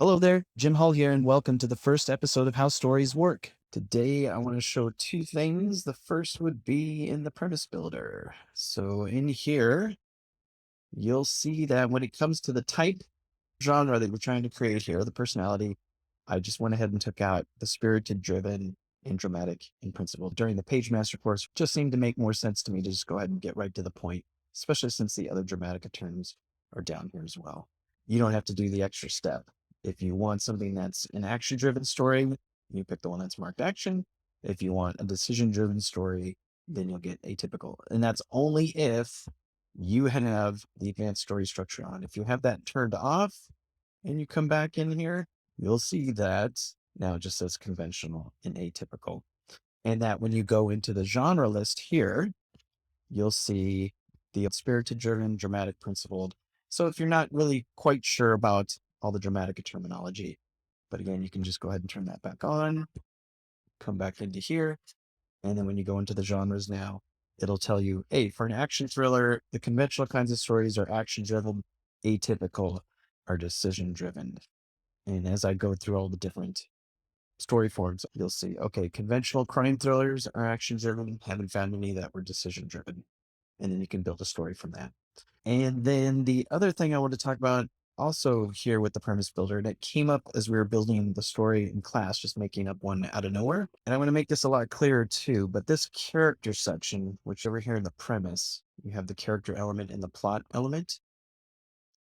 Hello there, Jim Hall here, and welcome to the first episode of How Stories Work. Today, I want to show two things. The first would be in the premise builder. So in here, you'll see that when it comes to the type genre that we're trying to create here, the personality, I just went ahead and took out the spirited, driven, and dramatic in principle. During the Page Master course, it just seemed to make more sense to me to just go ahead and get right to the point, especially since the other dramatic terms are down here as well. You don't have to do the extra step. If you want something that's an action-driven story, you pick the one that's marked action. If you want a decision-driven story, then you'll get atypical. And that's only if you have the advanced story structure on. If you have that turned off and you come back in here, you'll see that now it just says conventional and atypical. And that when you go into the genre list here, you'll see the spirited, driven, dramatic, principled. So if you're not really quite sure about all the dramatic terminology, but again, you can just go ahead and turn that back on, come back into here. And then when you go into the genres now, it'll tell you, hey, for an action thriller, the conventional kinds of stories are action driven, atypical are decision driven. And as I go through all the different story forms, you'll see, okay, conventional crime thrillers are action driven. Haven't found any that were decision driven. And then you can build a story from that. And then the other thing I want to talk about also here with the premise builder, and it came up as we were building the story in class, just making up one out of nowhere. And I want to make this a lot clearer too, but this character section, which over here in the premise, you have the character element and the plot element.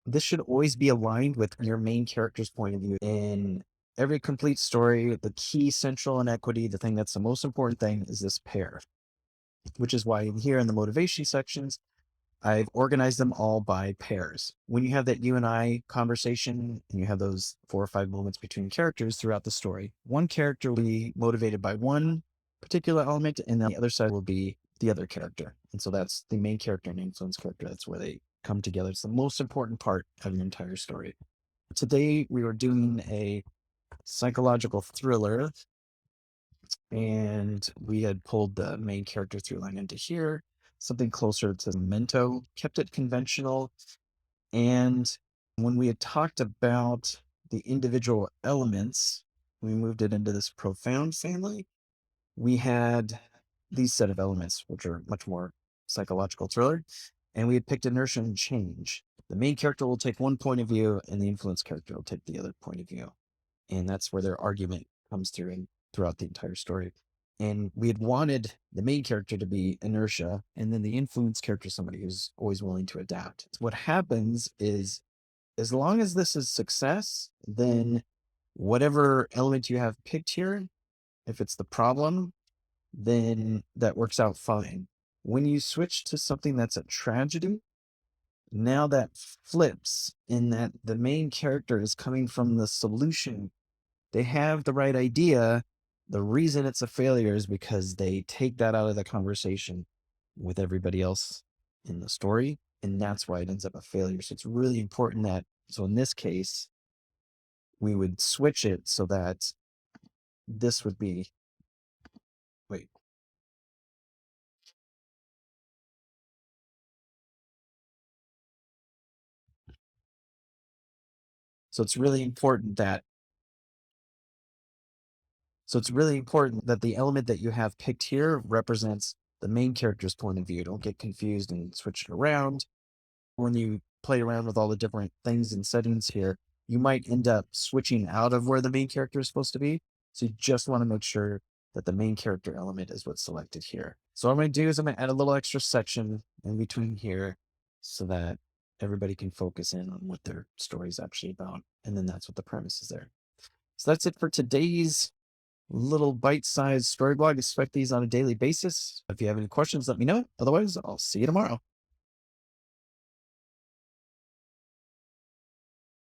This should always be aligned with your main character's point of view. In every complete story, the key central inequity, the thing that's the most important thing is this pair, which is why in here in the motivation sections, I've organized them all by pairs. When you have that you and I conversation and you have those 4 or 5 moments between characters throughout the story, one character will be motivated by one particular element and the other side will be the other character. And so that's the main character and influence character. That's where they come together. It's the most important part of your entire story. Today, we were doing a psychological thriller and we had pulled the main character through line into here, something closer to Memento, kept it conventional. And when we had talked about the individual elements, we moved it into this profound family. We had these set of elements, which are much more psychological thriller. And we had picked inertia and change. The main character will take one point of view and the influence character will take the other point of view. And that's where their argument comes through and throughout the entire story. And we had wanted the main character to be inertia, and then the influence character, somebody who's always willing to adapt. What happens is, as long as this is success, then whatever element you have picked here, if it's the problem, then that works out fine. When you switch to something that's a tragedy, now that flips in that the main character is coming from the solution. They have the right idea. The reason it's a failure is because they take that out of the conversation with everybody else in the story. And that's why it ends up a failure. So it's really important that, so in this case, we would switch it so that this would be, wait. So it's really important that the element that you have picked here represents the main character's point of view. Don't get confused and switch it around. When you play around with all the different things and settings here, you might end up switching out of where the main character is supposed to be. So you just want to make sure that the main character element is what's selected here. So what I'm going to do is I'm going to add a little extra section in between here so that everybody can focus in on what their story is actually about. And then that's what the premise is there. So that's it for today's little bite-sized story blog. Expect these on a daily basis. If you have any questions, let me know. Otherwise, I'll see you tomorrow.